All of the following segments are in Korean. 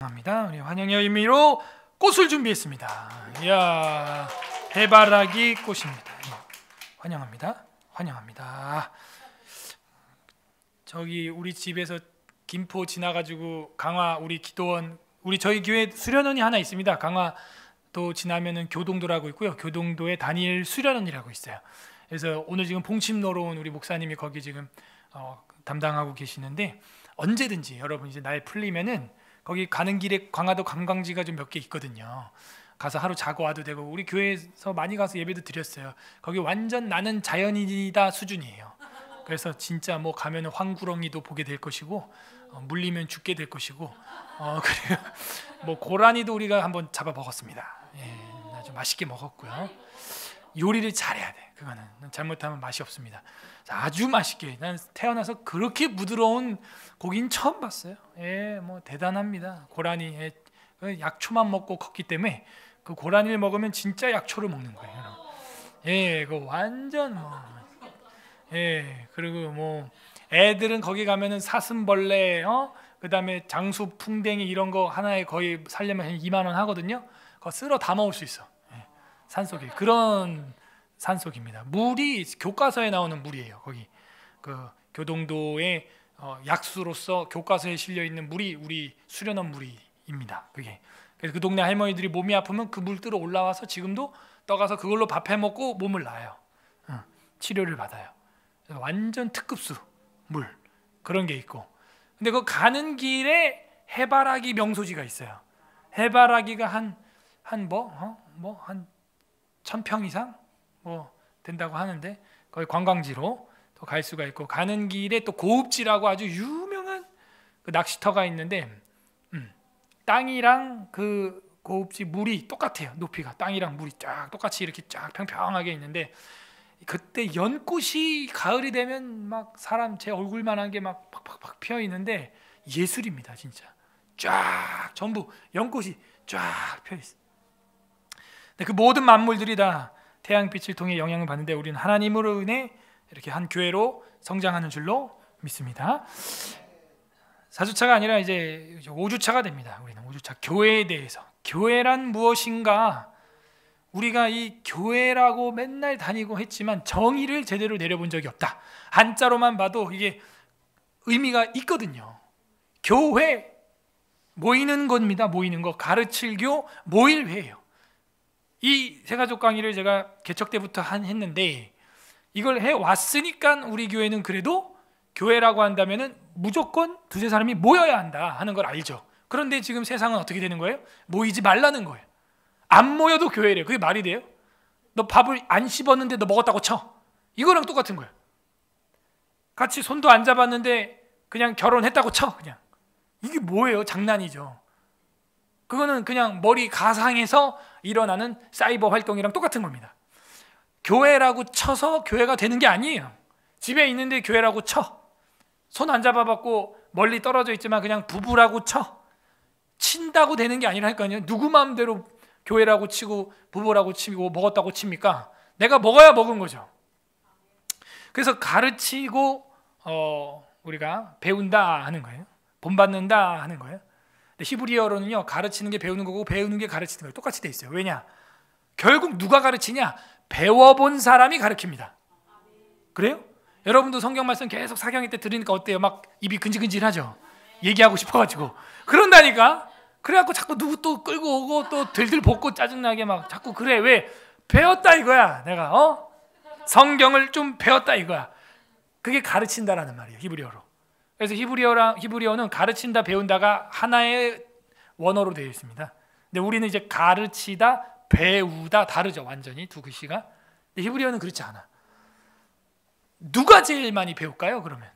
합니다. 우리 환영의 의미로 꽃을 준비했습니다. 이야, 해바라기 꽃입니다. 환영합니다. 환영합니다. 저기 우리 집에서 김포 지나가지고 강화 우리 기도원 저희 교회 수련원이 하나 있습니다. 강화도 지나면은 교동도라고 있고요. 교동도에 다니엘 수련원이라고 있어요. 그래서 오늘 지금 봉침로로 온 우리 목사님이 거기 지금 담당하고 계시는데 언제든지 여러분 이제 날 풀리면은 거기 가는 길에 강화도 관광지가 좀 몇 개 있거든요. 가서 하루 자고 와도 되고 우리 교회에서 많이 가서 예배도 드렸어요. 거기 완전 나는 자연인이다 수준이에요. 그래서 진짜 뭐 가면은 황구렁이도 보게 될 것이고 물리면 죽게 될 것이고 그리고 뭐 고라니도 우리가 한번 잡아 먹었습니다. 아주 맛있게 먹었고요. 요리를 잘해야 돼. 그거는 잘못하면 맛이 없습니다. 아주 맛있게. 난 태어나서 그렇게 부드러운 고기는 처음 봤어요. 뭐 대단합니다. 고라니 약초만 먹고 컸기 때문에 그 고라니를 먹으면 진짜 약초를 먹는 거예요. 그 완전 그리고 뭐 애들은 거기 가면은 사슴벌레, 그다음에 장수, 풍뎅이 이런 거 하나에 거의 살려면 한 2만 원 하거든요. 그거 쓸어 다 먹을 수 있어. 산속에 그런 산속입니다. 물이 교과서에 나오는 물이에요. 거기 그 교동도의 약수로서 교과서에 실려 있는 물이 우리 수련원 물입니다. 그게 그래서 그 동네 할머니들이 몸이 아프면 그 물 뜨러 올라와서 지금도 떠가서 그걸로 밥해 먹고 몸을 놔요. 치료를 받아요. 완전 특급수 물 그런 게 있고. 근데 그 가는 길에 해바라기 명소지가 있어요. 해바라기가 한 1000평 이상 뭐 된다고 하는데 거기 관광지로 또 갈 수가 있고, 가는 길에 또 고읍지라고 아주 유명한 그 낚시터가 있는데 땅이랑 그 고읍지 물이 똑같아요. 높이가 땅이랑 물이 쫙 똑같이 이렇게 쫙 평평하게 있는데 그때 연꽃이 가을이 되면 막 사람 제 얼굴만한 게 막 팍팍팍 피어 있는데 예술입니다. 진짜 쫙 전부 연꽃이 쫙 피어 있어요. 그 모든 만물들이 다 태양빛을 통해 영향을 받는데 우리는 하나님으로 인해 이렇게 한 교회로 성장하는 줄로 믿습니다. 4주차가 아니라 이제 5주차가 됩니다. 우리는 5주차 교회에 대해서, 교회란 무엇인가, 우리가 이 교회라고 맨날 다니고 했지만 정의를 제대로 내려본 적이 없다. 한자로만 봐도 이게 의미가 있거든요. 교회 모이는 겁니다. 모이는 거, 가르칠 교, 모일회예요. 이 세가족 강의를 제가 개척 때부터 했는데 이걸 해왔으니까 우리 교회는 그래도 교회라고 한다면은 무조건 두세 사람이 모여야 한다 하는 걸 알죠. 그런데 지금 세상은 어떻게 되는 거예요? 모이지 말라는 거예요. 안 모여도 교회래요. 그게 말이 돼요? 너 밥을 안 씹었는데 너 먹었다고 쳐. 이거랑 똑같은 거예요. 같이 손도 안 잡았는데 그냥 결혼했다고 쳐. 그냥 이게 뭐예요? 장난이죠. 그거는 그냥 머리 가상에서 일어나는 사이버 활동이랑 똑같은 겁니다. 교회라고 쳐서 교회가 되는 게 아니에요. 집에 있는데 교회라고 쳐. 손 안 잡아봤고 멀리 떨어져 있지만 그냥 부부라고 쳐. 친다고 되는 게 아니라니까요. 누구 마음대로 교회라고 치고 부부라고 치고 먹었다고 칩니까? 내가 먹어야 먹은 거죠. 그래서 가르치고 우리가 배운다 하는 거예요. 본받는다 하는 거예요. 히브리어로는요, 가르치는 게 배우는 거고 배우는 게 가르치는 거예요. 똑같이 돼 있어요. 왜냐? 결국 누가 가르치냐? 배워본 사람이 가르칩니다. 그래요? 여러분도 성경 말씀 계속 사경일 때 들으니까 어때요? 막 입이 근질근질하죠? 얘기하고 싶어가지고 그런다니까. 그래갖고 자꾸 누구 또 끌고 오고 또 들들 볶고 짜증나게 막 자꾸 그래. 왜? 배웠다 이거야. 내가 성경을 좀 배웠다 이거야. 그게 가르친다라는 말이에요. 히브리어로. 그래서 히브리어는 가르친다, 배운다가 하나의 원어로 되어 있습니다. 근데 우리는 이제 가르치다, 배우다 다르죠. 완전히 두 글씨가. 근데 히브리어는 그렇지 않아. 누가 제일 많이 배울까요? 그러면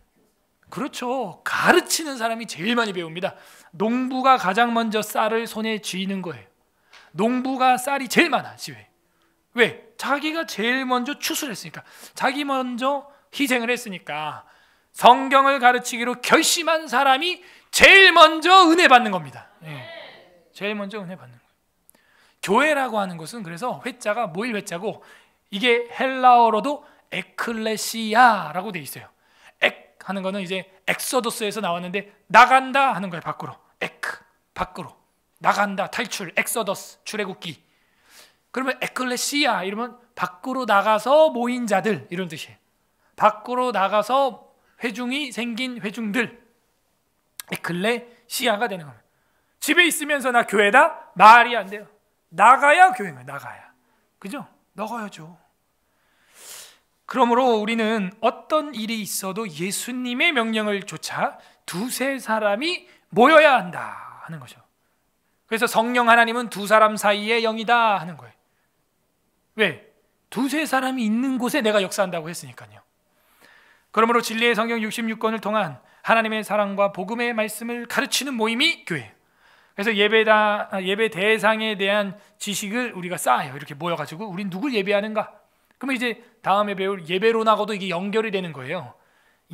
그렇죠. 가르치는 사람이 제일 많이 배웁니다. 농부가 가장 먼저 쌀을 손에 쥐는 거예요. 농부가 쌀이 제일 많아, 집에. 왜? 자기가 제일 먼저 추수했으니까, 자기 먼저 희생을 했으니까. 성경을 가르치기로 결심한 사람이 제일 먼저 은혜 받는 겁니다. 제일 먼저 은혜 받는 거예요. 교회라고 하는 것은 그래서 회자가 모일 회자고, 이게 헬라어로도 에클레시아라고 돼 있어요. 하는 거는 이제 엑소더스에서 나왔는데 나간다 하는 거예요. 밖으로. 에크. 밖으로 나간다, 탈출, 엑소더스, 출애굽기. 그러면 에클레시아 이러면 밖으로 나가서 모인 자들 이런 뜻이에요. 밖으로 나가서 회중이 생긴 회중들, 에클레시아가 되는 겁니다. 집에 있으면서 나 교회다? 말이 안 돼요. 나가야 교회면 나가야. 그죠? 나가야죠. 그러므로 우리는 어떤 일이 있어도 예수님의 명령을 쫓아 두세 사람이 모여야 한다 하는 거죠. 그래서 성령 하나님은 두 사람 사이의 영이다 하는 거예요. 왜? 두세 사람이 있는 곳에 내가 역사한다고 했으니까요. 그러므로 진리의 성경 66권을 통한 하나님의 사랑과 복음의 말씀을 가르치는 모임이 교회예요. 그래서 예배 대상에 대한 지식을 우리가 쌓아요. 이렇게 모여가지고 우린 누굴 예배하는가? 그러면 이제 다음에 배울 예배론하고도 이게 연결이 되는 거예요.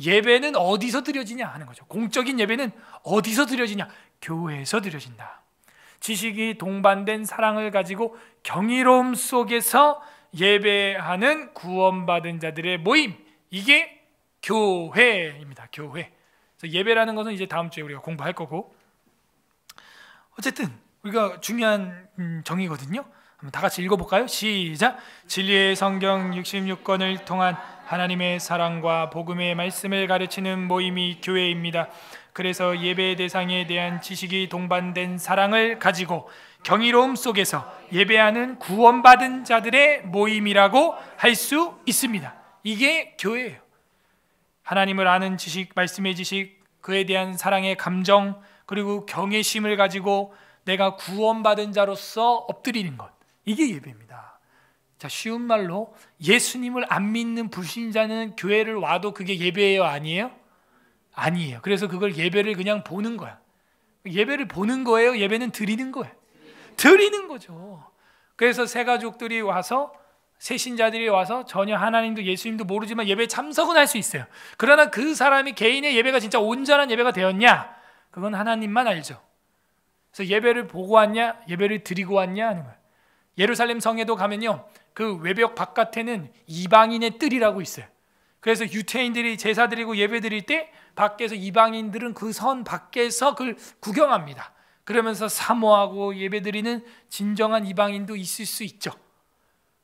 예배는 어디서 드려지냐 하는 거죠. 공적인 예배는 어디서 드려지냐? 교회에서 드려진다. 지식이 동반된 사랑을 가지고 경이로움 속에서 예배하는 구원받은 자들의 모임, 이게 교회입니다. 교회. 그래서 예배라는 것은 이제 다음 주에 우리가 공부할 거고, 어쨌든 우리가 중요한 정의거든요. 한번 다 같이 읽어볼까요? 시작! 진리의 성경 66권을 통한 하나님의 사랑과 복음의 말씀을 가르치는 모임이 교회입니다. 그래서 예배 대상에 대한 지식이 동반된 사랑을 가지고 경이로움 속에서 예배하는 구원받은 자들의 모임이라고 할 수 있습니다. 이게 교회예요. 하나님을 아는 지식, 말씀의 지식, 그에 대한 사랑의 감정, 그리고 경외심을 가지고 내가 구원받은 자로서 엎드리는 것, 이게 예배입니다. 자, 쉬운 말로 예수님을 안 믿는 불신자는 교회를 와도 그게 예배예요? 아니에요? 아니에요. 그래서 그걸 예배를 그냥 보는 거야. 예배를 보는 거예요? 예배는 드리는 거예요. 드리는 거죠. 그래서 새 가족들이 와서, 새 신자들이 와서 전혀 하나님도 예수님도 모르지만 예배에 참석은 할 수 있어요. 그러나 그 사람이 개인의 예배가 진짜 온전한 예배가 되었냐? 그건 하나님만 알죠. 그래서 예배를 보고 왔냐? 예배를 드리고 왔냐? 하는 거예요. 예루살렘 성에도 가면요, 그 외벽 바깥에는 이방인의 뜰이라고 있어요. 그래서 유태인들이 제사 드리고 예배 드릴 때 밖에서 이방인들은 그 선 밖에서 그걸 구경합니다. 그러면서 사모하고 예배 드리는 진정한 이방인도 있을 수 있죠.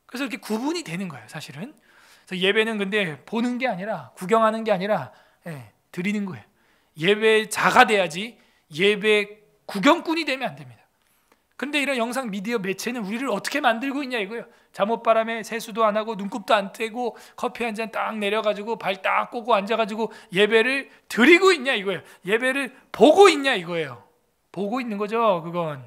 그래서 이렇게 구분이 되는 거예요, 사실은. 그래서 예배는 근데 보는 게 아니라, 구경하는 게 아니라 드리는 거예요. 예배자가 돼야지 예배 구경꾼이 되면 안 됩니다. 근데 이런 영상 미디어 매체는 우리를 어떻게 만들고 있냐 이거예요. 잠옷바람에 세수도 안 하고 눈곱도 안 떼고 커피 한 잔 딱 내려가지고 발 딱 꼬고 앉아가지고 예배를 드리고 있냐 이거예요. 예배를 보고 있냐 이거예요. 보고 있는 거죠, 그건.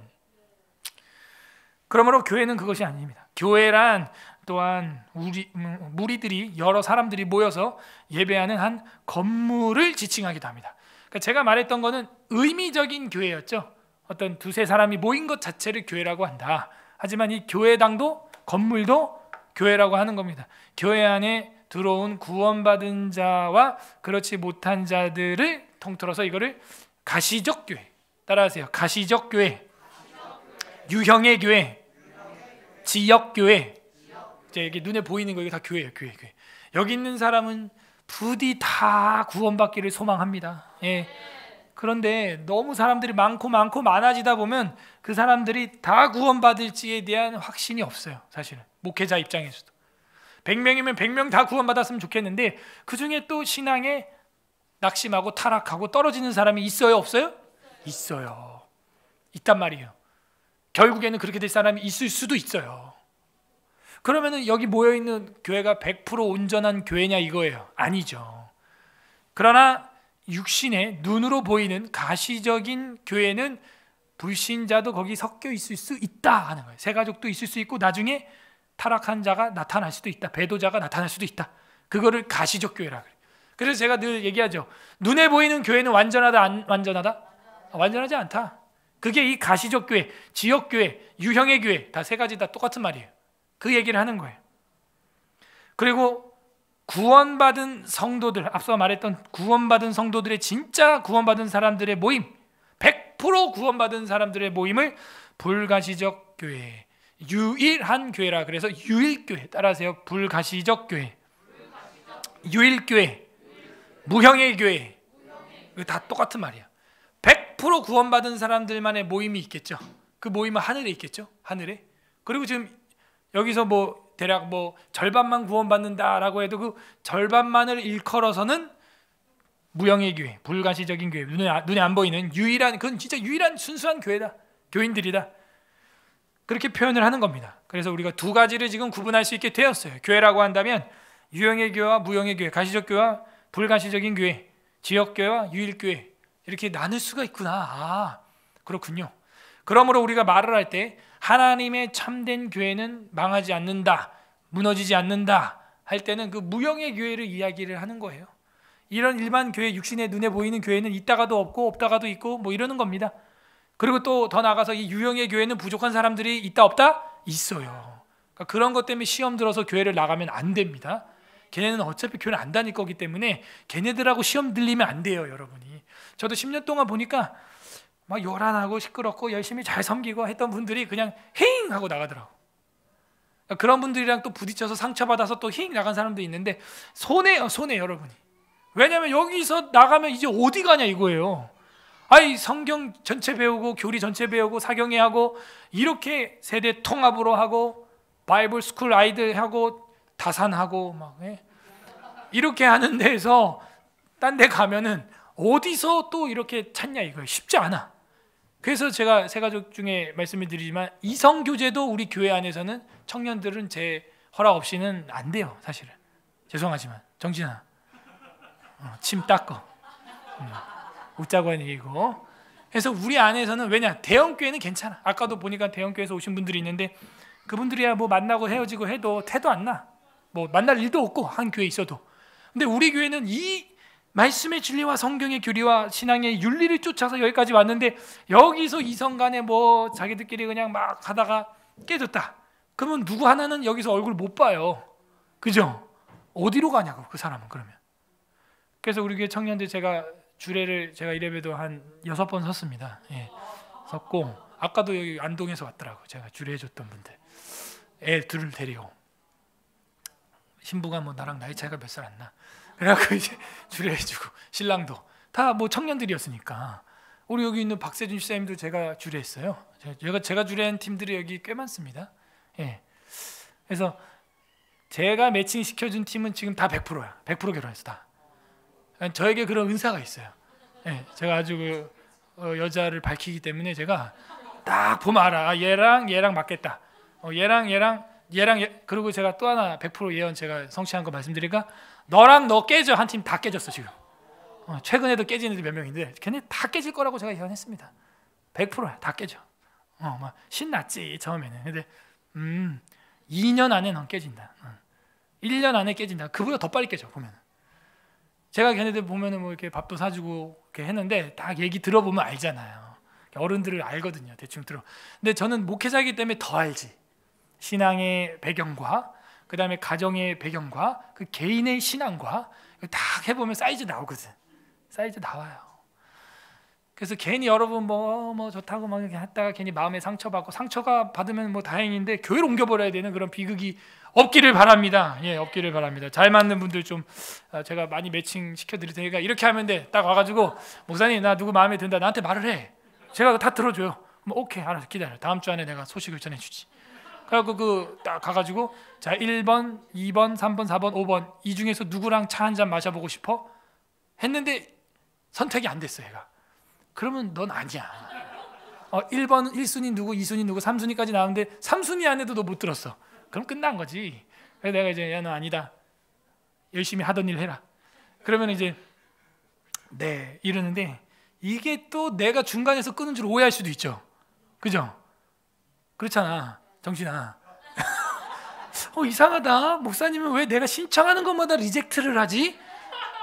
그러므로 교회는 그것이 아닙니다. 교회란 또한 무리들이, 여러 사람들이 모여서 예배하는 한 건물을 지칭하기도 합니다. 그러니까 제가 말했던 거는 의미적인 교회였죠. 어떤 두세 사람이 모인 것 자체를 교회라고 한다. 하지만 이 교회당도, 건물도 교회라고 하는 겁니다. 교회 안에 들어온 구원받은 자와 그렇지 못한 자들을 통틀어서 이거를 가시적 교회, 따라하세요. 가시적 교회, 유형의 교회, 지역 교회. 이제 이게 눈에 보이는 거 이게 다 교회예요. 교회. 여기 있는 사람은 부디 다 구원받기를 소망합니다. 예. 그런데 너무 사람들이 많고 많아지다 보면 그 사람들이 다 구원받을지에 대한 확신이 없어요. 사실은 목회자 입장에서도 100명이면 100명 다 구원받았으면 좋겠는데 그 중에 또 신앙에 낙심하고 타락하고 떨어지는 사람이 있어요? 없어요? 있어요. 있단 말이에요. 결국에는 그렇게 될 사람이 있을 수도 있어요. 그러면은 여기 모여있는 교회가 100% 온전한 교회냐 이거예요? 아니죠. 그러나 육신의 눈으로 보이는 가시적인 교회는 불신자도 거기 섞여 있을 수 있다 하는 거예요. 새 가족도 있을 수 있고 나중에 타락한 자가 나타날 수도 있다. 배도자가 나타날 수도 있다. 그거를 가시적 교회라 그래요. 그래서 제가 늘 얘기하죠. 눈에 보이는 교회는 완전하다, 안 완전하다? 완전하지 않다. 그게 이 가시적 교회, 지역 교회, 유형의 교회 다 세 가지 다 똑같은 말이에요. 그 얘기를 하는 거예요. 그리고 구원받은 성도들, 앞서 말했던 구원받은 성도들의 진짜 구원받은 사람들의 모임, 100% 구원받은 사람들의 모임을 불가시적 교회, 유일한 교회라 그래서 유일교회, 따라하세요. 불가시적 교회, 유일교회, 무형의 교회, 다 똑같은 말이야. 100% 구원받은 사람들만의 모임이 있겠죠. 그 모임은 하늘에 있겠죠. 하늘에. 그리고 지금 여기서 뭐 대략 뭐 절반만 구원받는다라고 해도 그 절반만을 일컬어서는 무형의 교회, 불가시적인 교회, 눈에 안 보이는 유일한, 그건 진짜 유일한 순수한 교회다, 교인들이다, 그렇게 표현을 하는 겁니다. 그래서 우리가 두 가지를 지금 구분할 수 있게 되었어요. 교회라고 한다면 유형의 교회와 무형의 교회, 가시적 교회와 불가시적인 교회, 지역 교회와 유일 교회, 이렇게 나눌 수가 있구나. 아, 그렇군요. 그러므로 우리가 말을 할 때 하나님의 참된 교회는 망하지 않는다, 무너지지 않는다 할 때는 그 무형의 교회를 이야기를 하는 거예요. 이런 일반 교회, 육신의 눈에 보이는 교회는 있다가도 없고 없다가도 있고 뭐 이러는 겁니다. 그리고 또 더 나아가서 이 유형의 교회는 부족한 사람들이 있다 없다? 있어요. 그러니까 그런 것 때문에 시험 들어서 교회를 나가면 안 됩니다. 걔네는 어차피 교회를 안 다닐 거기 때문에 걔네들하고 시험 들리면 안 돼요, 여러분이. 저도 10년 동안 보니까 막 요란하고 시끄럽고 열심히 잘 섬기고 했던 분들이 그냥 힝 하고 나가더라고. 그러니까 그런 분들이랑 또 부딪혀서 상처받아서 또 힝 나간 사람도 있는데 손해요, 손해, 여러분이. 왜냐하면 여기서 나가면 이제 어디 가냐 이거예요. 아이, 성경 전체 배우고 교리 전체 배우고 사경회하고 이렇게 세대 통합으로 하고 바이블 스쿨 아이들 하고 다산하고 막 이렇게 하는 데서 딴 데 가면은 어디서 또 이렇게 찾냐 이거예요. 쉽지 않아. 그래서 제가 세 가족 중에 말씀을 드리지만 이성교제도 우리 교회 안에서는 청년들은 제 허락 없이는 안 돼요, 사실은. 죄송하지만 정진아, 침 닦어. 웃자고 하는 얘기고. 그래서 우리 안에서는, 왜냐, 대형교회는 괜찮아. 아까도 보니까 대형교회에서 오신 분들이 있는데 그분들이야 뭐 만나고 헤어지고 해도 태도 안 나. 뭐 만날 일도 없고 한 교회에 있어도. 근데 우리 교회는 이 말씀의 진리와 성경의 교리와 신앙의 윤리를 쫓아서 여기까지 왔는데 여기서 이성 간에 뭐 자기들끼리 그냥 막 하다가 깨졌다. 그러면 누구 하나는 여기서 얼굴 못 봐요. 그죠? 어디로 가냐고, 그 사람은. 그러면. 그래서 우리 교회 청년들 제가 이래봬도 한 6번 섰습니다. 예, 섰고 아까도 여기 안동에서 왔더라고. 제가 주례해줬던 분들, 애 둘을 데리고. 신부가 뭐 나랑 나이 차이가 몇 살 안 나. 그래갖고 이제 주례해주고, 신랑도 다 뭐 청년들이었으니까. 우리 여기 있는 박세준 씨님도 제가 주례했어요. 제가 주례한 팀들이 여기 꽤 많습니다. 예, 그래서 제가 매칭 시켜준 팀은 지금 다 100%야. 100% 결혼했어 다. 저에게 그런 은사가 있어요. 예, 제가 아주 여자를 밝히기 때문에 제가 딱 보면 알아. 아, 얘랑 맞겠다. 얘랑 그리고 제가 또 하나 100% 예언 제가 성취한 거 말씀드리니까, 너랑 너 깨져. 한 팀 다 깨졌어 지금. 최근에도 깨진 애들 몇 명인데 걔네 다 깨질 거라고 제가 예언했습니다. 100%야. 다 깨져. 막 신났지 처음에는. 근데 2년 안에 넌 깨진다. 1년 안에 깨진다. 그보다 더 빨리 깨져 보면. 제가 걔네들 보면은 뭐 이렇게 밥도 사주고 이렇게 했는데 딱 얘기 들어보면 알잖아요. 어른들을 알거든요, 대충 들어. 근데 저는 목회자이기 때문에 더 알지. 신앙의 배경과 그 다음에 가정의 배경과 그 개인의 신앙과 딱 해보면 사이즈 나오거든. 사이즈 나와요. 그래서 괜히 여러분 뭐 좋다고 막 이렇게 했다가 괜히 마음에 상처받고, 상처가 받으면 뭐 다행인데 교회를 옮겨버려야 되는 그런 비극이 없기를 바랍니다. 예, 없기를 바랍니다. 잘 맞는 분들 좀 제가 많이 매칭 시켜드릴 테니까 이렇게 하면 돼. 딱 와가지고, 목사님 나 누구 마음에 든다, 나한테 말을 해. 제가 다 들어줘요. 뭐 오케이, 알았어, 기다려. 다음 주 안에 내가 소식을 전해주지. 그래갖고 딱 가가지고, 자 1번, 2번, 3번, 4번, 5번 이 중에서 누구랑 차 한잔 마셔보고 싶어? 했는데 선택이 안 됐어 얘가. 그러면 넌 아니야. 1번 1순위 누구, 2순위 누구, 3순위까지 나오는데 3순위 안에도 너 못 들었어. 그럼 끝난 거지. 그래서 내가 이제, 야 너 아니다, 열심히 하던 일 해라. 그러면 이제 네 이러는데, 이게 또 내가 중간에서 끊은 줄 오해할 수도 있죠. 그죠? 그렇잖아 정신아. 이상하다, 목사님은 왜 내가 신청하는 것마다 리젝트를 하지?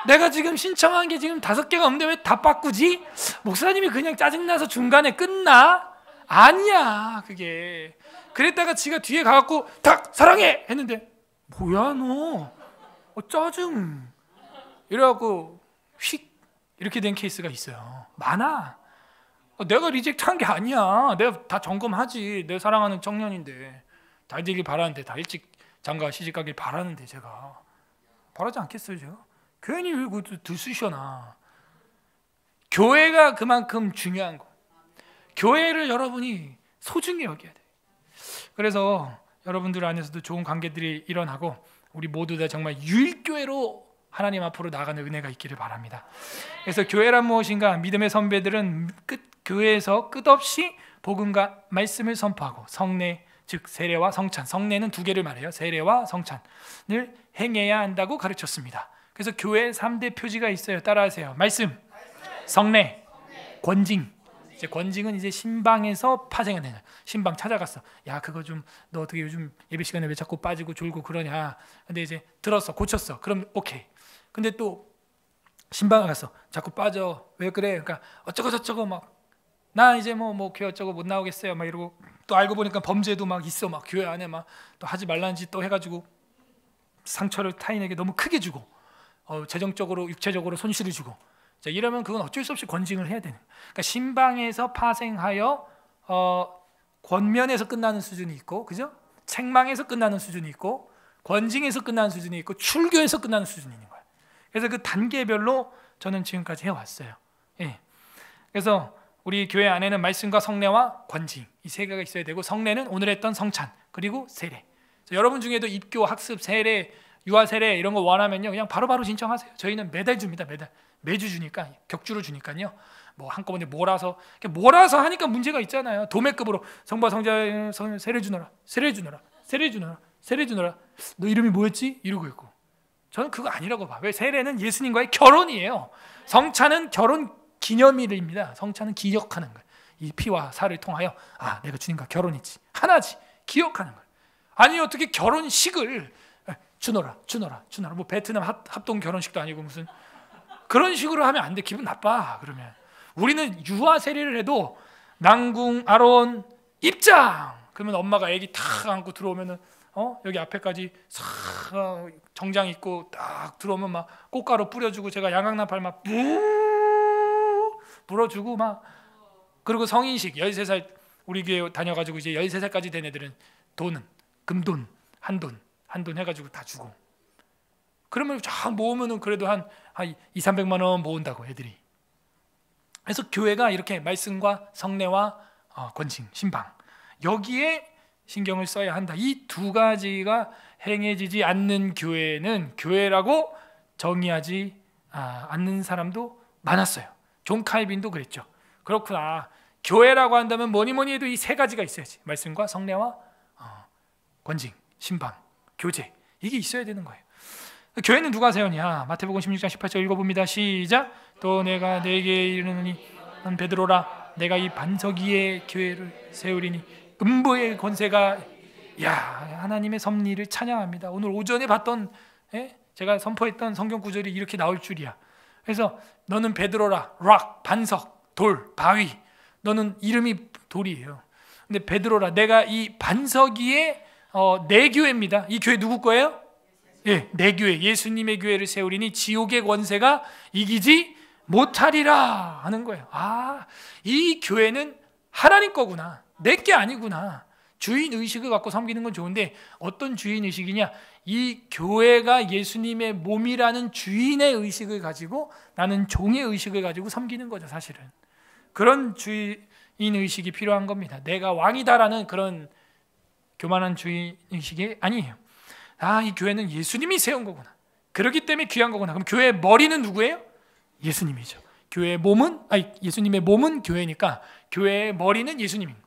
내가 지금 신청한 게 지금 5개가 없는데 왜 다 바꾸지? 목사님이 그냥 짜증나서 중간에 끝나? 아니야 그게. 그랬다가 지가 뒤에 가갖고 탁 사랑해 했는데, 뭐야 너 짜증 이래갖고 휙 이렇게 된 케이스가 있어요. 많아. 내가 리젝트한 게 아니야. 내가 다 점검하지. 내 사랑하는 청년인데 잘 되길 바라는데, 다 일찍 장가 시집가길 바라는데 제가 바라지 않겠어요 제가? 괜히 왜 들쑤셔나. 교회가 그만큼 중요한 거. 교회를 여러분이 소중히 여겨야 돼. 그래서 여러분들 안에서도 좋은 관계들이 일어나고 우리 모두 다 정말 유일교회로 하나님 앞으로 나가는 은혜가 있기를 바랍니다. 그래서 교회란 무엇인가? 믿음의 선배들은 교회에서 끝없이 복음과 말씀을 선포하고 성례, 즉 세례와 성찬, 성례는 두 개를 말해요. 세례와 성찬을 행해야 한다고 가르쳤습니다. 그래서 교회의 3대 표지가 있어요. 따라하세요. 말씀, 성례, 권징. 이제 권징은 이제 신방에서 파생하는, 신방 찾아갔어. 야, 그거 좀 너 어떻게 요즘 예배 시간에 왜 자꾸 빠지고 졸고 그러냐. 근데 이제 들었어, 고쳤어. 그럼 오케이. 근데 또 신방에 갔어. 자꾸 빠져. 왜 그래? 그러니까 어쩌고 저쩌고 막 나 이제 뭐 교회 어쩌고 못 나오겠어요. 막 이러고 또 알고 보니까 범죄도 막 있어. 막 교회 안에 막 또 하지 말라는 짓 또 해가지고 상처를 타인에게 너무 크게 주고 재정적으로 육체적으로 손실을 주고. 자, 이러면 그건 어쩔 수 없이 권징을 해야 되는. 그러니까 신방에서 파생하여 권면에서 끝나는 수준이 있고, 그죠? 책망에서 끝나는 수준이 있고, 권징에서 끝나는 수준이 있고, 출교에서 끝나는 수준이 있는 거예요. 그래서 그 단계별로 저는 지금까지 해왔어요. 예. 그래서 우리 교회 안에는 말씀과 성례와 권징 이 세 개가 있어야 되고, 성례는 오늘 했던 성찬 그리고 세례. 여러분 중에도 입교, 학습, 세례, 유아 세례 이런 거 원하면요 그냥 바로바로 신청하세요. 저희는 매달 줍니다. 매주 주니까, 격주로 주니까요. 뭐 한꺼번에 몰아서 하니까 문제가 있잖아요. 도매급으로 성부 성자 세례 주너라, 세례 주너라, 세례 주너라, 세례 주너라. 너 이름이 뭐였지? 이러고 있고. 저는 그거 아니라고 봐. 왜? 세례는 예수님과의 결혼이에요. 성찬은 결혼 기념일입니다. 성찬은 기억하는 거예요. 이 피와 살을 통하여 내가 주님과 결혼했지, 하나지, 기억하는 거예요. 아니 어떻게 결혼식을 주너라 뭐 베트남 합동 결혼식도 아니고 무슨 그런 식으로 하면 안 돼. 기분 나빠. 그러면 우리는 유아 세례를 해도 낭궁 아론 입장 그러면 엄마가 아기 탁 안고 들어오면은 여기 앞에까지 싹 정장 입고 딱 들어오면 막 꽃가루 뿌려주고 제가 양강나팔 막 불어주고 막. 그리고 성인식 13살 우리 교회 다녀가지고 이제 13살까지 된 애들은 돈은 금돈 한돈 해가지고 다 주고. 그러면 쫙 모으면은 그래도 한 200~300만 원 모은다고 애들이. 그래서 교회가 이렇게 말씀과 성례와 권징, 신방 여기에 신경을 써야 한다. 이 두 가지가 행해지지 않는 교회는 교회라고 정의하지 않는 사람도 많았어요. 존 칼빈도 그랬죠. 그렇구나. 교회라고 한다면 뭐니 해도 이 세 가지가 있어야지. 말씀과 성례와 권징, 신방, 교제 이게 있어야 되는 거예요. 교회는 누가 세우냐? 마태복음 16장 18절 읽어봅니다. 시작. 또 내가 네게 이르노니 넌 베드로라. 내가 이 반석 위에 교회를 세우리니 음부의 권세가. 야, 하나님의 섭리를 찬양합니다. 오늘 오전에 봤던 제가 선포했던 성경 구절이 이렇게 나올 줄이야. 그래서 너는 베드로라. 락, 반석, 돌, 바위. 너는 이름이 돌이에요. 근데 베드로라. 내가 이 반석 위에 내 교회입니다. 이 교회 누구 거예요? 예, 내 교회, 예수님의 교회를 세우리니 지옥의 권세가 이기지 못하리라 하는 거예요. 이 교회는 하나님 거구나. 내 게 아니구나. 주인 의식을 갖고 섬기는 건 좋은데 어떤 주인 의식이냐? 이 교회가 예수님의 몸이라는 주인의 의식을 가지고 나는 종의 의식을 가지고 섬기는 거죠. 사실은 그런 주인 의식이 필요한 겁니다. 내가 왕이다라는 그런 교만한 주인 의식이 아니에요. 이 교회는 예수님이 세운 거구나. 그렇기 때문에 귀한 거구나. 그럼 교회의 머리는 누구예요? 예수님이죠. 교회의 몸은 예수님의 몸은 교회니까 교회의 머리는 예수님입니다.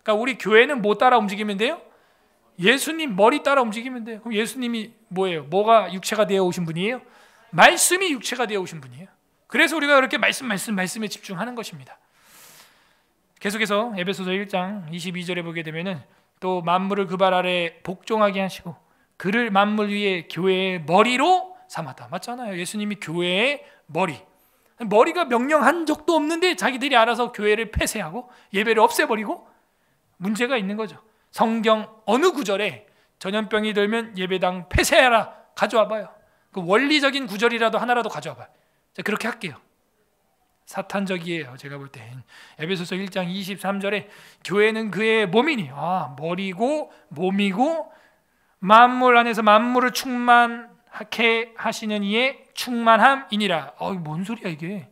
그러니까 우리 교회는 뭐 따라 움직이면 돼요? 예수님 머리 따라 움직이면 돼요. 그럼 예수님이 뭐예요? 뭐가 육체가 되어 오신 분이에요? 말씀이 육체가 되어 오신 분이에요. 그래서 우리가 그렇게 말씀에 집중하는 것입니다. 계속해서 에베소서 1장 22절에 보게 되면은 또 만물을 그 발 아래 복종하게 하시고 그를 만물 위에 교회의 머리로 삼았다. 맞잖아요. 예수님이 교회의 머리가 명령한 적도 없는데 자기들이 알아서 교회를 폐쇄하고 예배를 없애버리고 문제가 있는 거죠. 성경 어느 구절에 전염병이 들면 예배당 폐쇄하라 가져와 봐요. 그 원리적인 구절이라도 하나라도 가져와 봐요. 자, 그렇게 할게요. 사탄적이에요. 제가 볼 땐 에베소서 1장 23절에 교회는 그의 몸이니 머리고 몸이고 만물 안에서 만물을 충만하게 하시는 이의 충만함이니라. 뭔 소리야 이게?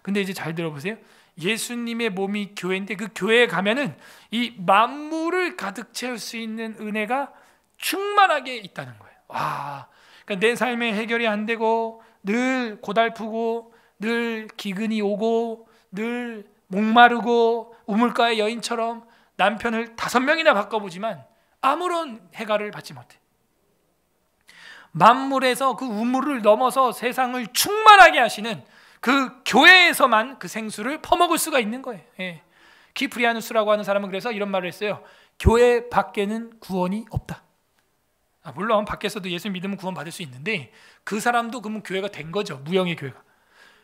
근데 이제 잘 들어보세요. 예수님의 몸이 교회인데 그 교회에 가면은 이 만물을 가득 채울 수 있는 은혜가 충만하게 있다는 거예요. 와, 그러니까 내 삶에 해결이 안 되고 늘 고달프고 늘 기근이 오고 늘 목마르고 우물가의 여인처럼 남편을 5명이나 바꿔보지만 아무런 해결을 받지 못해. 만물에서 그 우물을 넘어서 세상을 충만하게 하시는 그 교회에서만 그 생수를 퍼먹을 수가 있는 거예요. 예. 키프리아누스라고 하는 사람은 그래서 이런 말을 했어요. 교회 밖에는 구원이 없다. 물론 밖에서도 예수 믿으면 구원 받을 수 있는데 그 사람도 그러면 교회가 된 거죠. 무형의 교회가.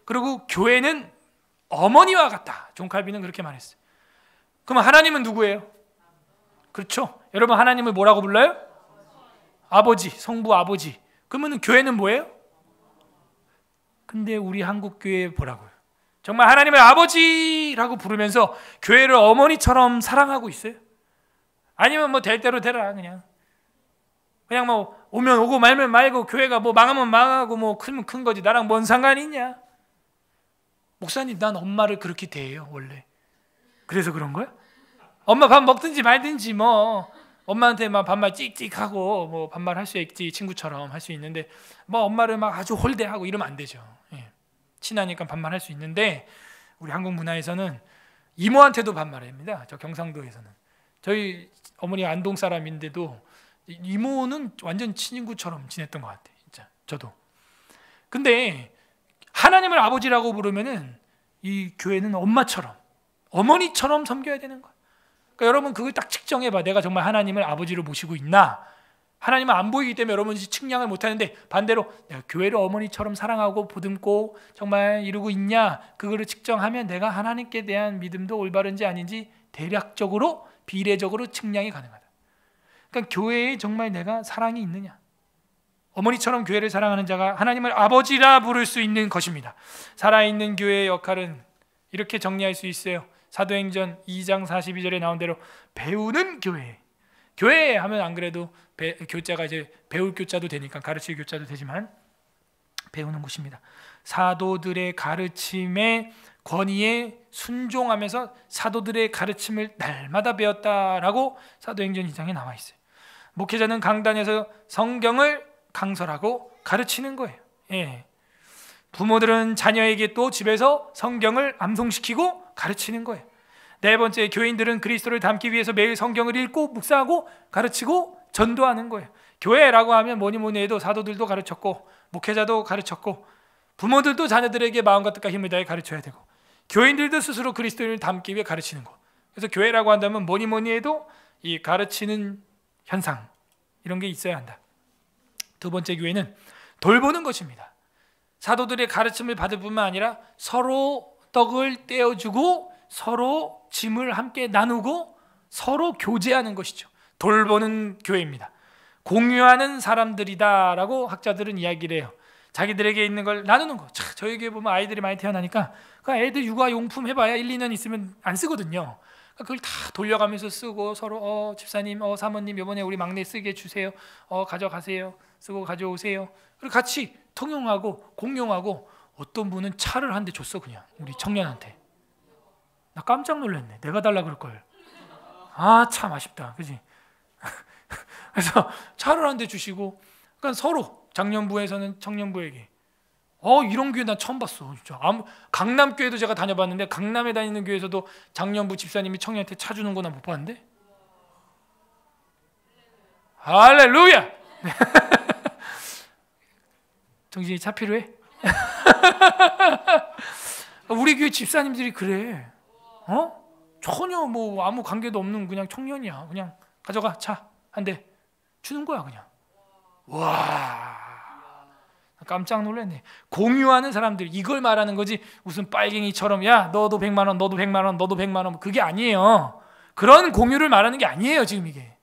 그리고 교회는 어머니와 같다. 존 칼빈은 그렇게 말했어요. 그럼 하나님은 누구예요? 그렇죠. 여러분 하나님을 뭐라고 불러요? 아버지, 성부 아버지. 그러면 교회는 뭐예요? 근데 우리 한국 교회 뭐라고요? 정말 하나님을 아버지라고 부르면서 교회를 어머니처럼 사랑하고 있어요? 아니면 뭐 될 대로 되라 그냥 뭐 오면 오고 말면 말고 교회가 뭐 망하면 망하고 뭐 크면 큰 거지 나랑 뭔 상관이 있냐? 목사님 난 엄마를 그렇게 대해요 원래. 그래서 그런 거야? 엄마 밥 먹든지 말든지 뭐 엄마한테 막 반말 찍찍하고 뭐 반말할 수 있지 친구처럼 할 수 있는데 뭐 엄마를 막 아주 홀대하고 이러면 안 되죠. 예. 친하니까 반말할 수 있는데 우리 한국 문화에서는 이모한테도 반말합니다. 저 경상도에서는 저희 어머니 안동 사람인데도 이모는 완전 친구처럼 지냈던 것 같아요. 진짜 저도. 근데 하나님을 아버지라고 부르면은 이 교회는 엄마처럼 어머니처럼 섬겨야 되는 거야. 그러니까 여러분 그걸 딱 측정해봐. 내가 정말 하나님을 아버지로 모시고 있나? 하나님은 안 보이기 때문에 여러분이 측량을 못하는데 반대로 내가 교회를 어머니처럼 사랑하고 보듬고 정말 이루고 있냐? 그거를 측정하면 내가 하나님께 대한 믿음도 올바른지 아닌지 대략적으로 비례적으로 측량이 가능하다. 그러니까 교회에 정말 내가 사랑이 있느냐? 어머니처럼 교회를 사랑하는 자가 하나님을 아버지라 부를 수 있는 것입니다. 살아있는 교회의 역할은 이렇게 정리할 수 있어요. 사도행전 2장 42절에 나온 대로 배우는 교회. 교회 하면 안 그래도 교자가 이제 배울 교자도 되니까 가르칠 교자도 되지만 배우는 곳입니다. 사도들의 가르침에 권위에 순종하면서 사도들의 가르침을 날마다 배웠다라고 사도행전 2장에 나와 있어요. 목회자는 강단에서 성경을 강설하고 가르치는 거예요. 예. 부모들은 자녀에게 또 집에서 성경을 암송시키고 가르치는 거예요. 네 번째, 교인들은 그리스도를 닮기 위해서 매일 성경을 읽고 묵상하고 가르치고 전도하는 거예요. 교회라고 하면 뭐니 해도 사도들도 가르쳤고 목회자도 가르쳤고 부모들도 자녀들에게 마음과 뜻과 힘을 다해 가르쳐야 되고 교인들도 스스로 그리스도를 닮기 위해 가르치는 거. 그래서 교회라고 한다면 뭐니 해도 이 가르치는 현상 이런 게 있어야 한다. 두 번째, 교회는 돌보는 것입니다. 사도들의 가르침을 받을 뿐만 아니라 서로 떡을 떼어주고 서로 짐을 함께 나누고 서로 교제하는 것이죠. 돌보는 교회입니다. 공유하는 사람들이다라고 학자들은 이야기를 해요. 자기들에게 있는 걸 나누는 거. 저희 교회 보면 아이들이 많이 태어나니까 그 애들 육아용품 해봐야 1, 2년 있으면 안 쓰거든요. 그걸 다 돌려가면서 쓰고 서로 집사님, 사모님 이번에 우리 막내 쓰게 주세요. 가져가세요. 쓰고 가져오세요. 그리고 같이 통용하고 공용하고 어떤 분은 차를 한 대 줬어 그냥 우리 청년한테. 나 깜짝 놀랐네. 내가 달라 그럴 걸. 참 아쉽다. 그지? 그래서 차를 한 대 주시고 그러니까 서로 장년부에서는 청년부에게 이런 교회 난 처음 봤어. 진짜. 강남 교회도 제가 다녀봤는데 강남에 다니는 교회에서도 장년부 집사님이 청년한테 차 주는 거 난 못 봤는데. 할렐루야. 정신이 차 필요해? 우리 교회 집사님들이 그래. 전혀 뭐 아무 관계도 없는 그냥 청년이야. 그냥 가져가 차 한 대 주는 거야 그냥. 와, 깜짝 놀랐네. 공유하는 사람들 이걸 말하는 거지. 무슨 빨갱이처럼 야 너도 100만 원, 너도 100만 원, 너도 100만 원 그게 아니에요. 그런 공유를 말하는 게 아니에요. 지금 이게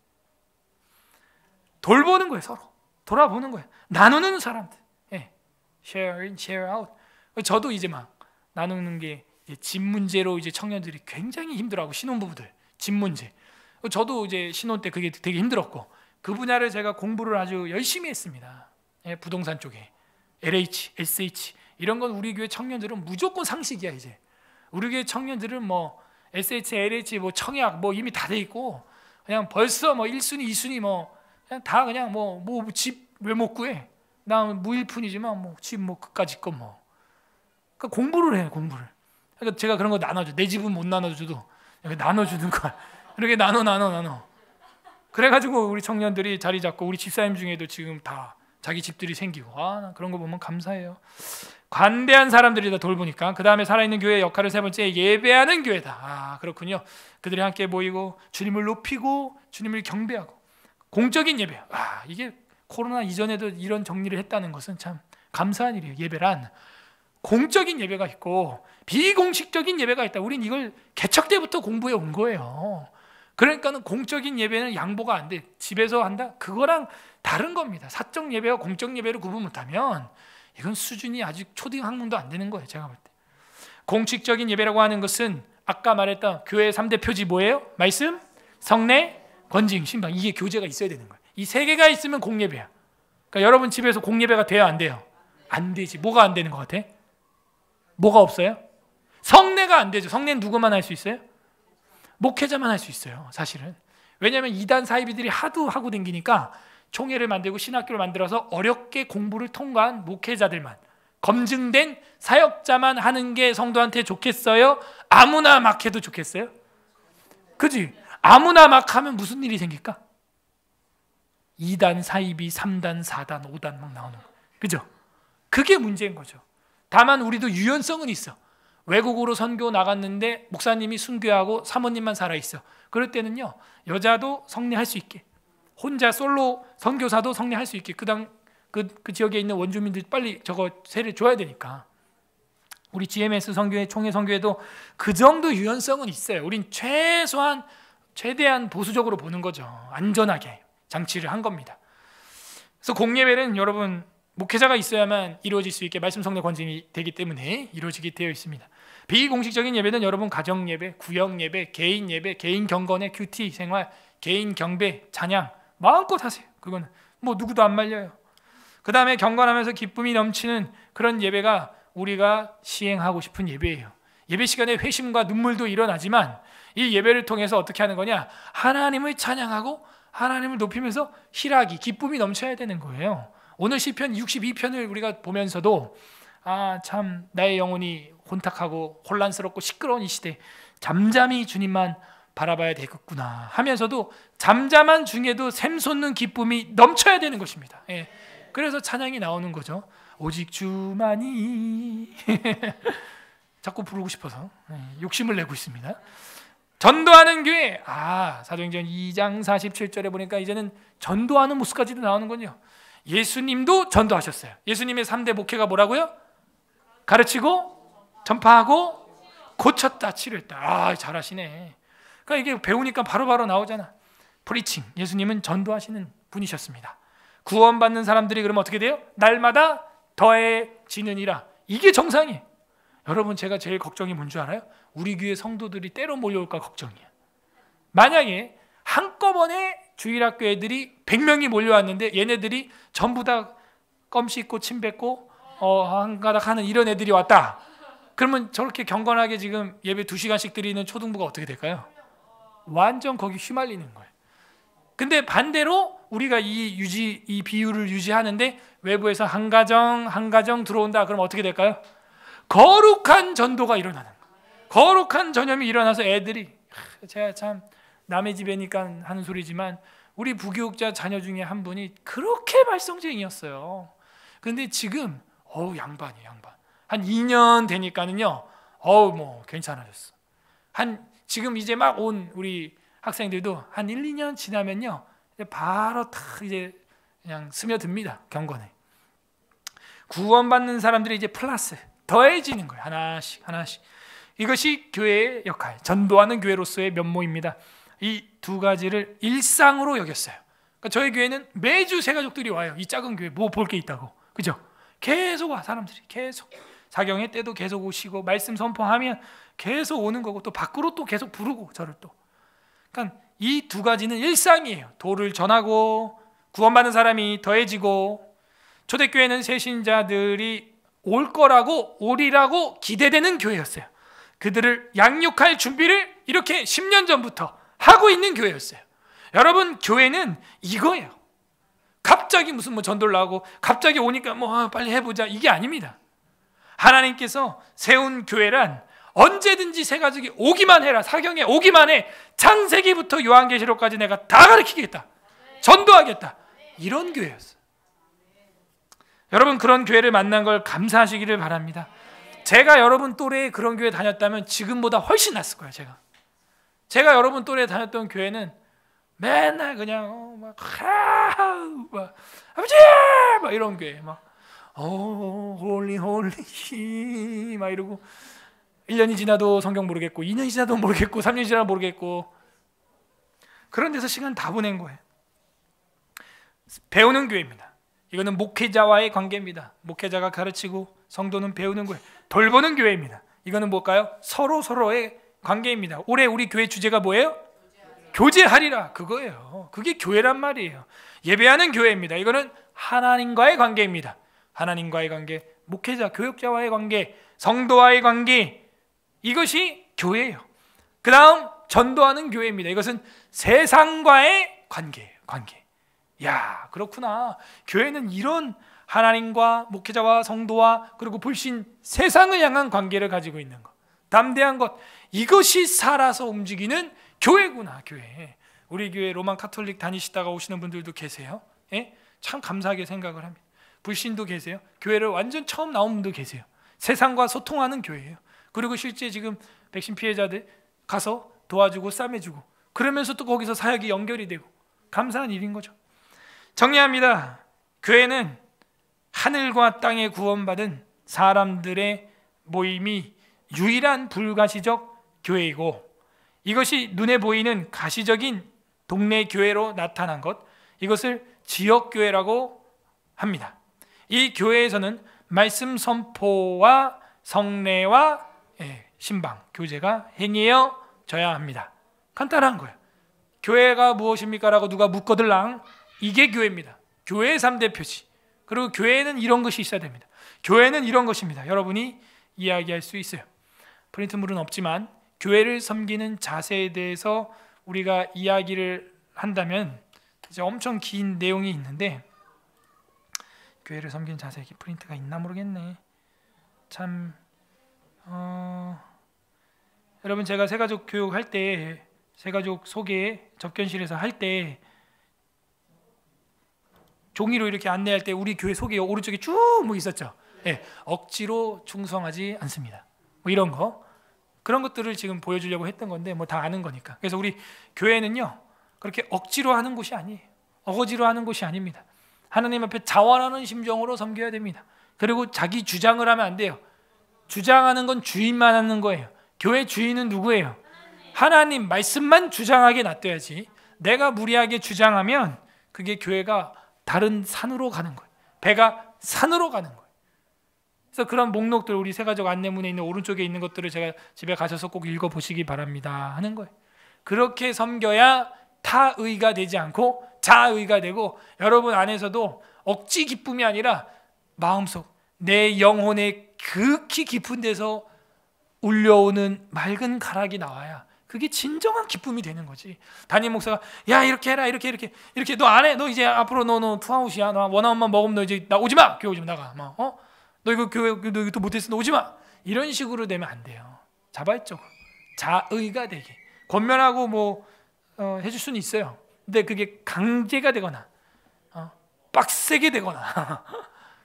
돌보는 거예요. 서로 돌아보는 거예요. 나누는 사람들. 예. Share in, share out. 저도 이제 막 나누는 게 집 문제로 이제 청년들이 굉장히 힘들어하고 신혼부부들 집 문제. 저도 이제 신혼 때 그게 되게 힘들었고 그 분야를 제가 공부를 아주 열심히 했습니다. 예, 부동산 쪽에 LH, SH 이런 건 우리 교회 청년들은 무조건 상식이야. 이제 우리 교회 청년들은 뭐 SH, LH, 뭐 청약 뭐 이미 다 돼 있고 그냥 벌써 뭐 1순위, 2순위 뭐 그냥 다 그냥 뭐 집 왜 못 구해? 나 무일푼이지만 뭐 집 뭐 그까짓 거 뭐. 그러니까 공부를 해, 공부를. 그러니까 제가 그런 거 나눠줘. 내 집은 못 나눠줘도 이렇게 나눠주는 거야. 이렇게 나눠. 그래가지고 우리 청년들이 자리 잡고 우리 집사님 중에도 지금 다 자기 집들이 생기고 나 그런 거 보면 감사해요. 관대한 사람들이 다 돌보니까. 그 다음에 살아있는 교회의 역할은 세 번째 예배하는 교회다. 그렇군요. 그들이 함께 모이고 주님을 높이고 주님을 경배하고 공적인 예배. 이게 코로나 이전에도 이런 정리를 했다는 것은 참 감사한 일이에요. 예배란 공적인 예배가 있고 비공식적인 예배가 있다. 우린 이걸 개척 때부터 공부해 온 거예요. 그러니까는 공적인 예배는 양보가 안 돼. 집에서 한다? 그거랑 다른 겁니다. 사적 예배와 공적 예배를 구분 못하면 이건 수준이 아직 초등 학문도 안 되는 거예요. 제가 볼 때. 공식적인 예배라고 하는 것은 아까 말했던 교회의 3대 표지 뭐예요? 말씀, 성례, 권징, 신방. 이게 교제가 있어야 되는 거예요. 이 세 개가 있으면 공예배야. 그러니까 여러분 집에서 공예배가 돼요? 안 돼요? 안 되지. 뭐가 안 되는 것 같아? 뭐가 없어요? 성례가 안 되죠. 성례는 누구만 할 수 있어요? 목회자만 할 수 있어요. 사실은. 왜냐하면 이단 사이비들이 하도 하고 댕기니까 총회를 만들고 신학교를 만들어서 어렵게 공부를 통과한 목회자들만, 검증된 사역자만 하는 게 성도한테 좋겠어요? 아무나 막 해도 좋겠어요? 그지? 아무나 막 하면 무슨 일이 생길까? 2단, 사이비, 3단, 4단, 5단 막 나오는 거. 그죠? 그게 문제인 거죠. 다만 우리도 유연성은 있어. 외국으로 선교 나갔는데 목사님이 순교하고 사모님만 살아있어. 그럴 때는요, 여자도 성례할 수 있게, 혼자 솔로 선교사도 성례할 수 있게 그 지역에 있는 원주민들 빨리 저거 세례 줘야 되니까. 우리 GMS 선교회, 총회 선교회도 그 정도 유연성은 있어요. 우린 최대한 보수적으로 보는 거죠. 안전하게 장치를 한 겁니다. 그래서 공예배는 여러분 목회자가 있어야만 이루어질 수 있게 말씀 성례 권징이 되기 때문에 이루어지게 되어 있습니다. 비공식적인 예배는 여러분 가정 예배, 구역 예배, 개인 예배, 개인 경건의 큐티 생활, 개인 경배, 찬양 마음껏 하세요. 그거는 뭐 누구도 안 말려요. 그 다음에 경건하면서 기쁨이 넘치는 그런 예배가 우리가 시행하고 싶은 예배예요. 예배 시간에 회심과 눈물도 일어나지만 이 예배를 통해서 어떻게 하는 거냐? 하나님을 찬양하고 하나님을 높이면서 희락이, 기쁨이 넘쳐야 되는 거예요. 오늘 시편 62편을 우리가 보면서도 참 나의 영혼이 혼탁하고 혼란스럽고 시끄러운 이 시대 잠잠히 주님만 바라봐야 되겠구나 하면서도 잠잠한 중에도 샘솟는 기쁨이 넘쳐야 되는 것입니다. 그래서 찬양이 나오는 거죠. 오직 주만이 자꾸 부르고 싶어서 욕심을 내고 있습니다. 전도하는 교회. 사도행전 2장 47절에 보니까 이제는 전도하는 모습까지도 나오는군요. 예수님도 전도하셨어요. 예수님의 3대 목회가 뭐라고요? 가르치고 전파하고 고쳤다 치료했다. 잘하시네. 그러니까 이게 배우니까 바로바로 나오잖아. 프리칭. 예수님은 전도하시는 분이셨습니다. 구원받는 사람들이 그러면 어떻게 돼요? 날마다 더해지느니라. 이게 정상이에요. 여러분 제가 제일 걱정이 뭔 줄 알아요? 우리 교회 성도들이 때로 몰려올까 걱정이에요. 만약에 한꺼번에 주일학교 애들이 100명이 몰려왔는데 얘네들이 전부 다 껌 씻고 침 뱉고 한 가닥 하는 이런 애들이 왔다. 그러면 저렇게 경건하게 지금 예배 2시간씩 드리는 초등부가 어떻게 될까요? 완전 거기 휘말리는 거예요. 근데 반대로 우리가 이 비율을 유지하는데 외부에서 한 가정 들어온다. 그럼 어떻게 될까요? 거룩한 전도가 일어나는 거예요. 거룩한 전염이 일어나서 애들이, 제가 참 남의 집에니까 하는 소리지만 우리 부교육자 자녀 중에 한 분이 그렇게 말썽쟁이였어요. 근데 지금 양반이에요. 한 2년 되니까는요 뭐 괜찮아졌어. 지금 이제 막 온 우리 학생들도 한 1, 2년 지나면요 바로 탁 이제 그냥 스며듭니다. 경건에. 구원받는 사람들이 이제 플러스 더해지는 거예요. 하나씩. 이것이 교회의 역할, 전도하는 교회로서의 면모입니다. 이 두 가지를 일상으로 여겼어요. 그러니까 저희 교회는 매주 새가족들이 와요. 이 작은 교회 뭐 볼 게 있다고. 그죠? 계속 와. 사람들이 계속. 사경회 때도 계속 오시고 말씀 선포하면 계속 오는 거고 또 밖으로 또 계속 부르고 저를 또. 그러니까 이 두 가지는 일상이에요. 도를 전하고 구원받는 사람이 더해지고, 초대교회는 새신자들이 올 거라고, 오리라고 기대되는 교회였어요. 그들을 양육할 준비를 이렇게 10년 전부터 하고 있는 교회였어요. 여러분, 교회는 이거예요. 갑자기 무슨 뭐 전도를 나오고 갑자기 오니까 뭐 빨리 해보자, 이게 아닙니다. 하나님께서 세운 교회란 언제든지 새 가족이 오기만 해라, 사경에 오기만 해, 창세기부터 요한계시록까지 내가 다 가르치겠다, 전도하겠다, 이런 교회였어요. 여러분, 그런 교회를 만난 걸 감사하시기를 바랍니다. 제가 여러분 또래에 그런 교회 다녔다면 지금보다 훨씬 낫을 거예요. 제가 여러분 또래에 다녔던 교회는 맨날 그냥 막 아버지 막 이런 교회, 막 홀리 막 이러고 1년이 지나도 성경 모르겠고 2년이 지나도 모르겠고 3년이 지나도 모르겠고 그런 데서 시간 다 보낸 거예요. 배우는 교회입니다. 이거는 목회자와의 관계입니다. 목회자가 가르치고 성도는 배우는 거예요. 돌보는 교회입니다. 이거는 뭘까요? 서로의 관계입니다. 올해 우리 교회 주제가 뭐예요? 교제하리라, 그거예요. 그게 교회란 말이에요. 예배하는 교회입니다. 이거는 하나님과의 관계입니다. 하나님과의 관계, 목회자, 교육자와의 관계, 성도와의 관계, 이것이 교회예요. 그 다음 전도하는 교회입니다. 이것은 세상과의 관계예요. 관계. 야, 그렇구나. 교회는 이런 하나님과 목회자와 성도와 그리고 불신 세상을 향한 관계를 가지고 있는 것, 담대한 것, 이것이 살아서 움직이는 교회구나. 교회. 우리 교회 로만 카톨릭 다니시다가 오시는 분들도 계세요. 예? 참 감사하게 생각을 합니다. 불신도 계세요. 교회를 완전 처음 나온 분도 계세요. 세상과 소통하는 교회예요. 그리고 실제 지금 백신 피해자들 가서 도와주고 싸매주고 그러면서 또 거기서 사역이 연결이 되고 감사한 일인 거죠. 정리합니다. 교회는 하늘과 땅에 구원받은 사람들의 모임이 유일한 불가시적 교회이고, 이것이 눈에 보이는 가시적인 동네 교회로 나타난 것, 이것을 지역교회라고 합니다. 이 교회에서는 말씀 선포와 성례와 신방, 교제가 행해져야 합니다. 간단한 거예요. 교회가 무엇입니까? 라고 누가 묻거들랑 이게 교회입니다. 교회의 3대 표시. 그리고 교회에는 이런 것이 있어야 됩니다. 교회는 이런 것입니다. 여러분이 이야기할 수 있어요. 프린트물은 없지만 교회를 섬기는 자세에 대해서 우리가 이야기를 한다면 이제 엄청 긴 내용이 있는데, 교회를 섬기는 자세, 프린트가 있나 모르겠네. 참 여러분, 제가 새가족 교육할 때, 새가족 소개 접견실에서 할 때 종이로 이렇게 안내할 때 우리 교회 소개 오른쪽에 쭉 뭐 있었죠. 네, 억지로 충성하지 않습니다. 뭐 이런 거, 그런 것들을 지금 보여주려고 했던 건데 뭐 다 아는 거니까. 그래서 우리 교회는요 그렇게 억지로 하는 곳이 아니에요. 어거지로 하는 곳이 아닙니다. 하나님 앞에 자원하는 심정으로 섬겨야 됩니다. 그리고 자기 주장을 하면 안 돼요. 주장하는 건 주인만 하는 거예요. 교회 주인은 누구예요? 하나님 말씀만 주장하게 놔둬야지. 내가 무리하게 주장하면 그게 교회가 다른 산으로 가는 거예요. 배가 산으로 가는 거예요. 그래서 그런 목록들, 우리 새가족 안내문에 있는 오른쪽에 있는 것들을 제가 집에 가셔서 꼭 읽어보시기 바랍니다 하는 거예요. 그렇게 섬겨야 타의가 되지 않고 자의가 되고, 여러분 안에서도 억지 기쁨이 아니라 마음속, 내 영혼의 극히 깊은 데서 울려오는 맑은 가락이 나와야 그게 진정한 기쁨이 되는 거지. 담임 목사가 야 이렇게 해라, 이렇게 너 안 해, 너 이제 앞으로 너 투아웃이야, 너 원아웃만 먹으면 너 이제 나 오지 마, 교회 오지 마, 나가, 너 이거 교회 너 이거 또 못했어, 너 오지 마, 이런 식으로 되면 안 돼요. 자발적으로 자의가 되게 권면하고 뭐 해줄 수는 있어요. 근데 그게 강제가 되거나 빡세게 되거나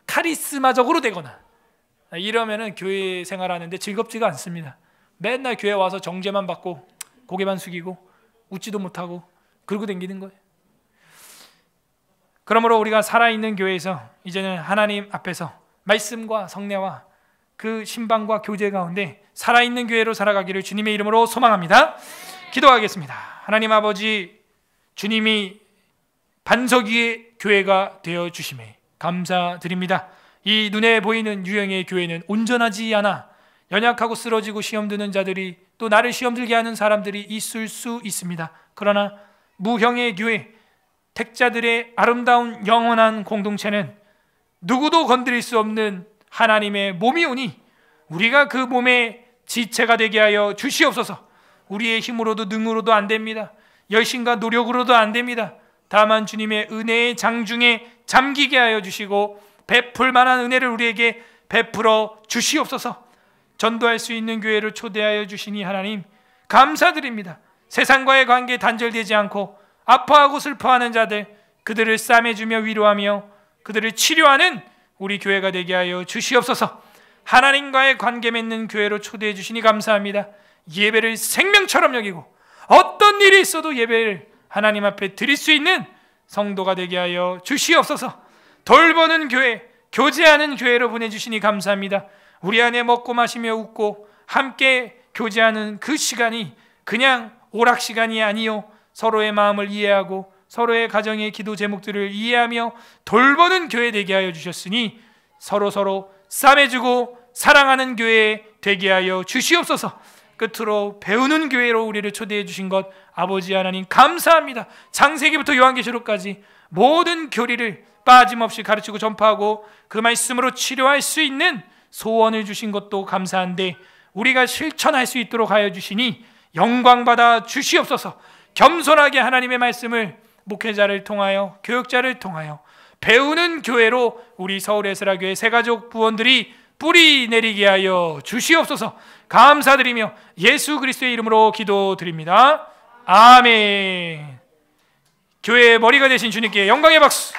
카리스마적으로 되거나 이러면은 교회 생활하는데 즐겁지가 않습니다. 맨날 교회 와서 정죄만 받고 고개만 숙이고 웃지도 못하고 그러고 다니는 거예요. 그러므로 우리가 살아있는 교회에서 이제는 하나님 앞에서 말씀과 성례와 그 신방과 교제 가운데 살아있는 교회로 살아가기를 주님의 이름으로 소망합니다. 기도하겠습니다. 하나님 아버지, 주님이 반석 위의 교회가 되어주심에 감사드립니다. 이 눈에 보이는 유형의 교회는 온전하지 않아 연약하고 쓰러지고 시험 드는 자들이, 또 나를 시험 들게 하는 사람들이 있을 수 있습니다. 그러나 무형의 교회, 택자들의 아름다운 영원한 공동체는 누구도 건드릴 수 없는 하나님의 몸이 오니 우리가 그 몸의 지체가 되게 하여 주시옵소서. 우리의 힘으로도 능으로도 안 됩니다. 열심과 노력으로도 안 됩니다. 다만 주님의 은혜의 장중에 잠기게 하여 주시고 베풀 만한 은혜를 우리에게 베풀어 주시옵소서. 전도할 수 있는 교회를 초대하여 주시니 하나님 감사드립니다. 세상과의 관계 단절되지 않고 아파하고 슬퍼하는 자들, 그들을 싸매주며 위로하며 그들을 치료하는 우리 교회가 되게 하여 주시옵소서. 하나님과의 관계 맺는 교회로 초대해 주시니 감사합니다. 예배를 생명처럼 여기고 어떤 일이 있어도 예배를 하나님 앞에 드릴 수 있는 성도가 되게 하여 주시옵소서. 돌보는 교회, 교제하는 교회로 보내주시니 감사합니다. 우리 안에 먹고 마시며 웃고 함께 교제하는 그 시간이 그냥 오락 시간이 아니요, 서로의 마음을 이해하고 서로의 가정의 기도 제목들을 이해하며 돌보는 교회 되게 하여 주셨으니 서로 싸매주고 사랑하는 교회 되게 하여 주시옵소서. 끝으로 배우는 교회로 우리를 초대해 주신 것 아버지 하나님 감사합니다. 창세기부터 요한계시록까지 모든 교리를 빠짐없이 가르치고 전파하고 그 말씀으로 치료할 수 있는 소원을 주신 것도 감사한데 우리가 실천할 수 있도록 하여 주시니 영광받아 주시옵소서. 겸손하게 하나님의 말씀을 목회자를 통하여 교육자를 통하여 배우는 교회로 우리 서울에스라교회 새가족 부원들이 뿌리 내리게 하여 주시옵소서. 감사드리며 예수 그리스도의 이름으로 기도드립니다. 아멘. 교회의 머리가 되신 주님께 영광의 박수.